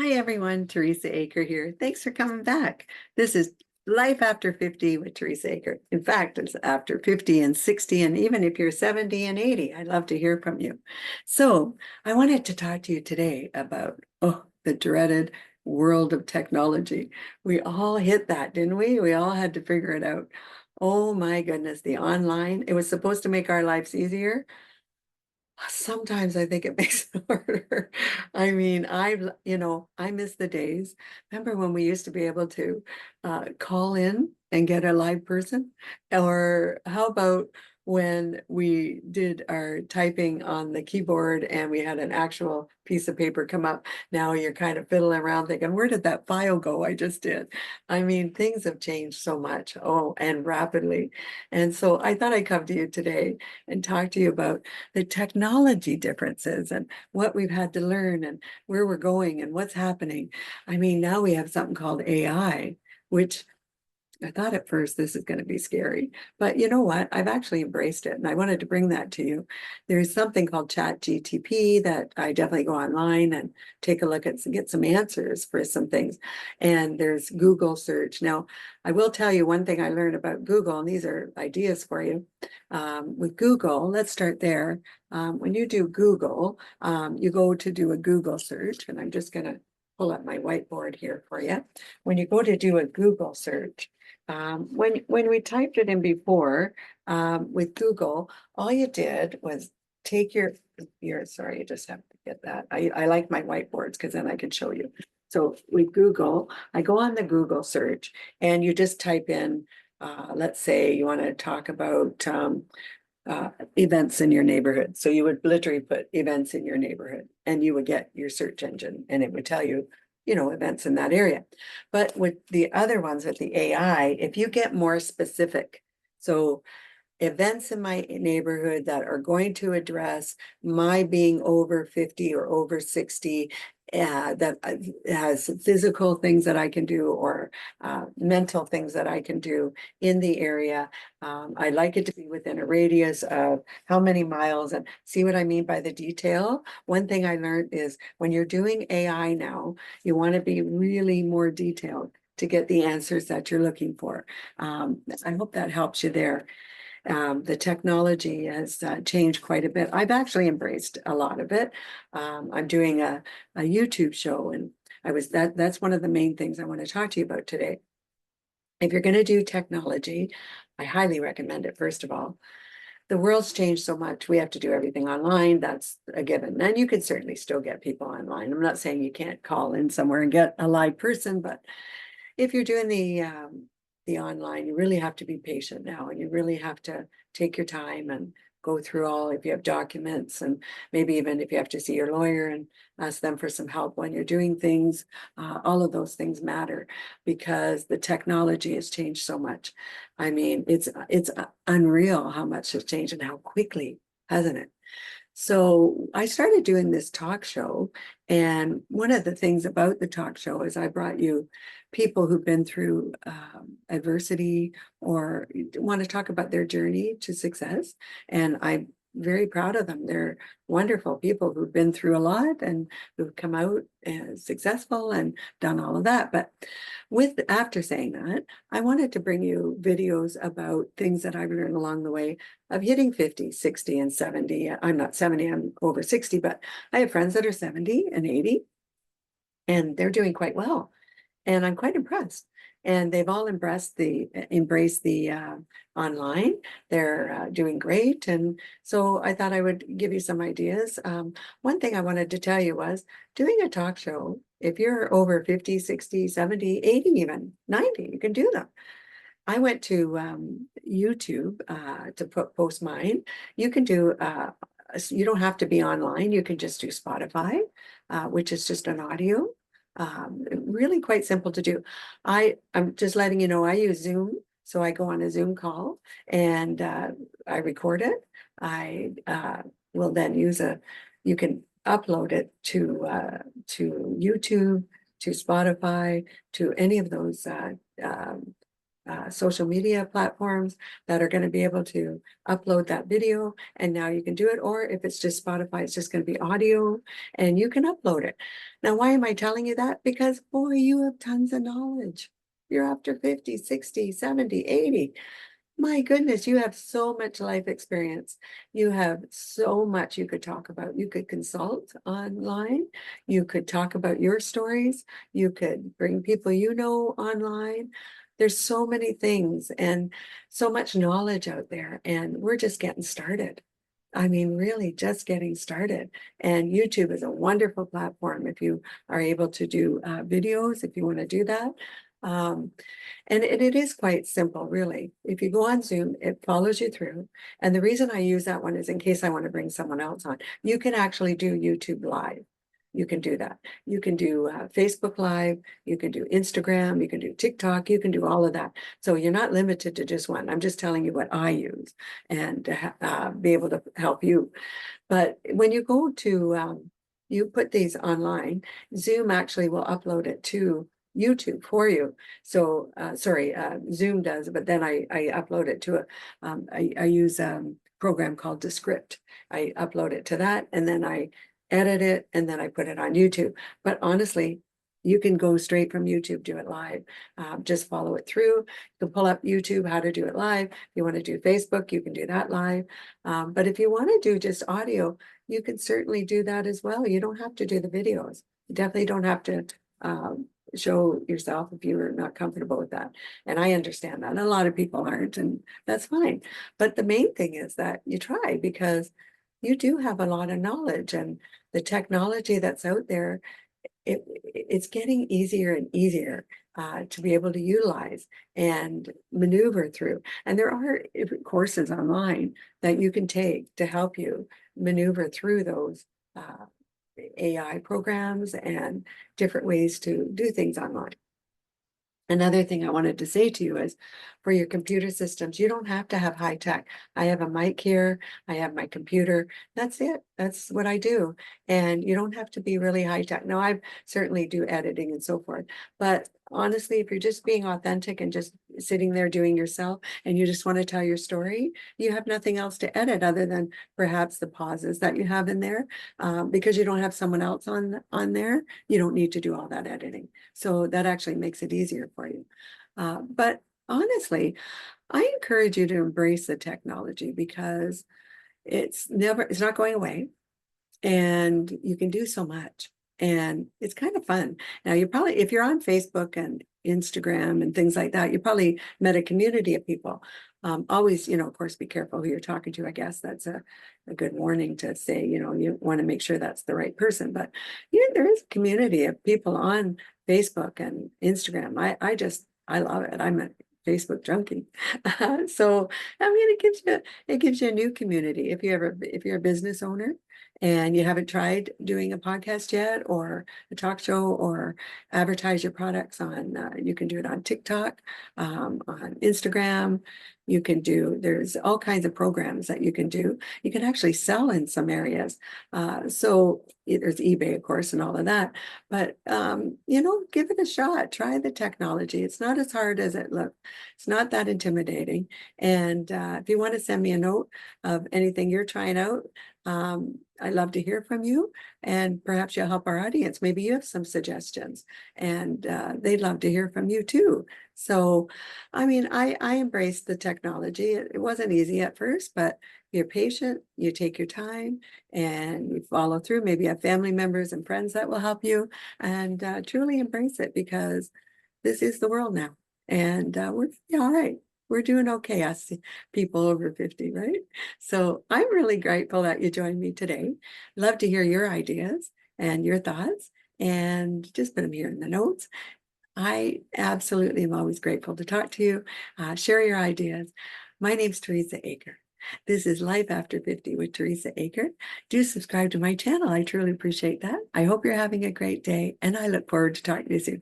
Hi everyone, Teresa Aker here. Thanks for coming back. This is Life After 50 with Teresa Aker. In fact, it's after 50 and 60, and even if you're 70 and 80, I'd love to hear from you. So I wanted to talk to you today about, the dreaded world of technology. We all hit that, didn't we? We all had to figure it out. Oh my goodness, the online, it was supposed to make our lives easier. Sometimes I think it makes it harder. I mean, I miss the days. Remember when we used to be able to call in and get a live person? Or how about when we did our typing on the keyboard and we had an actual piece of paper come up? Now you're kind of fiddling around thinking, where did that file go I just did? I mean, things have changed so much, and rapidly. And so I thought I'd come to you today and talk to you about the technology differences and what we've had to learn and where we're going and what's happening. I mean, now we have something called AI, which I thought at first this is going to be scary, but you know what? I've actually embraced it, and I wanted to bring that to you. There's something called Chat GTP that I definitely go online and take a look at and get some answers for some things. And there's Google search. Now, I will tell you one thing I learned about Google, and these are ideas for you. With Google, let's start there. When you do Google, you go to do a Google search, and I'm just going to pull up my whiteboard here for you. When you go to do a Google search, when we typed it in before, with Google, all you did was take sorry, you just have to get that. I like my whiteboards because then I can show you. So with Google, I go on the Google search and you just type in, let's say you want to talk about events in your neighborhood. So you would literally put events in your neighborhood and you would get your search engine and it would tell you, events in that area. But with the other ones, with the AI, if you get more specific, so events in my neighborhood that are going to address my being over 50 or over 60, that has physical things that I can do or mental things that I can do in the area. I like it to be within a radius of how many miles, and see what I mean by the detail. One thing I learned is when you're doing AI now, you want to be really more detailed to get the answers that you're looking for. I hope that helps you there. The technology has changed quite a bit. I've actually embraced a lot of it. I'm doing a YouTube show, and that's one of the main things I want to talk to you about today. If you're going to do technology, I highly recommend it, first of all. The world's changed so much. We have to do everything online. That's a given. And you can certainly still get people online. I'm not saying you can't call in somewhere and get a live person, but if you're doing the online, you really have to be patient now, and you really have to take your time and go through all, if you have documents, and maybe even if you have to see your lawyer and ask them for some help when you're doing things. All of those things matter because the technology has changed so much. I mean, it's unreal how much has changed and how quickly, hasn't it? So I started doing this talk show, and one of the things about the talk show is I brought you people who've been through adversity or want to talk about their journey to success. And I'm very proud of them. They're wonderful people who've been through a lot and who've come out as successful and done all of that. But after saying that, I wanted to bring you videos about things that I've learned along the way of hitting 50, 60, and 70. I'm not 70, I'm over 60, but I have friends that are 70 and 80, and they're doing quite well. And I'm quite impressed. And they've all embraced the online. They're doing great. And so I thought I would give you some ideas. One thing I wanted to tell you was doing a talk show, if you're over 50, 60, 70, 80, even 90, you can do them. I went to YouTube to post mine. You can do, you don't have to be online. You can just do Spotify, which is just an audio. Really quite simple to do. I'm just letting you know I use Zoom. So I go on a Zoom call and I record it. I will then you can upload it to YouTube, to Spotify, to any of those social media platforms that are going to be able to upload that video, and now you can do it. Or if it's just Spotify, it's just going to be audio and you can upload it. Now, why am I telling you that? Because boy, you have tons of knowledge. You're after 50, 60, 70, 80. My goodness, you have so much life experience. You have so much you could talk about. You could consult online. You could talk about your stories. You could bring people you know online. There's so many things and so much knowledge out there, and we're just getting started. I mean, really just getting started. And YouTube is a wonderful platform if you are able to do videos, if you want to do that. Um, and it is quite simple, really. If you go on Zoom, it follows you through. And the reason I use that one is in case I want to bring someone else on. You can actually do YouTube Live. You can do that. You can do Facebook Live. You can do Instagram. You can do TikTok. You can do all of that. So you're not limited to just one. I'm just telling you what I use and to be able to help you. But when you go to, you put these online, Zoom actually will upload it to YouTube for you. So, sorry, Zoom does, but then I upload it to I use a program called Descript. I upload it to that and then I edit it and then I put it on YouTube. But honestly, you can go straight from YouTube, do it live. Just follow it through. You can pull up YouTube, how to do it live. If you want to do Facebook, you can do that live. But if you want to do just audio, you can certainly do that as well. You don't have to do the videos. You definitely don't have to show yourself if you're not comfortable with that. And I understand that. And a lot of people aren't, and that's fine. But the main thing is that you try, because you do have a lot of knowledge, and the technology that's out there, it's getting easier and easier to be able to utilize and maneuver through. And there are courses online that you can take to help you maneuver through those AI programs and different ways to do things online. Another thing I wanted to say to you is, for your computer systems, you don't have to have high tech. I have a mic here, I have my computer. That's it. That's what I do. And you don't have to be really high tech. Now, I certainly do editing and so forth. But honestly, if you're just being authentic and just sitting there doing yourself and you just want to tell your story, you have nothing else to edit other than perhaps the pauses that you have in there. Because you don't have someone else on there, you don't need to do all that editing. So that actually makes it easier for you. But honestly, I encourage you to embrace the technology, because it's not going away, and you can do so much, and it's kind of fun. Now, you probably, if you're on Facebook and Instagram and things like that, you probably met a community of people. Always, of course, be careful who you're talking to. I guess that's a good warning to say, you want to make sure that's the right person. But there is a community of people on Facebook and Instagram. I love it. I'm a Facebook junkie. So I mean, it gives you a new community. If you're a business owner and you haven't tried doing a podcast yet, or a talk show, or advertise your products on, you can do it on TikTok, on Instagram. There's all kinds of programs that you can do. You can actually sell in some areas. So there's eBay, of course, and all of that. But, give it a shot. Try the technology. It's not as hard as it looks. It's not that intimidating. And if you want to send me a note of anything you're trying out, I'd love to hear from you, and perhaps you'll help our audience. Maybe you have some suggestions, and they'd love to hear from you too. So, I mean, I embrace the technology. It wasn't easy at first, but you're patient, you take your time, and you follow through. Maybe you have family members and friends that will help you, and truly embrace it, because this is the world now, and we're all right. We're doing okay, us people over 50, right? So I'm really grateful that you joined me today. Love to hear your ideas and your thoughts, and just put them here in the notes. I absolutely am always grateful to talk to you, share your ideas. My name's Teresa Aker. This is Life After 50 with Teresa Aker. Do subscribe to my channel. I truly appreciate that. I hope you're having a great day, and I look forward to talking to you soon.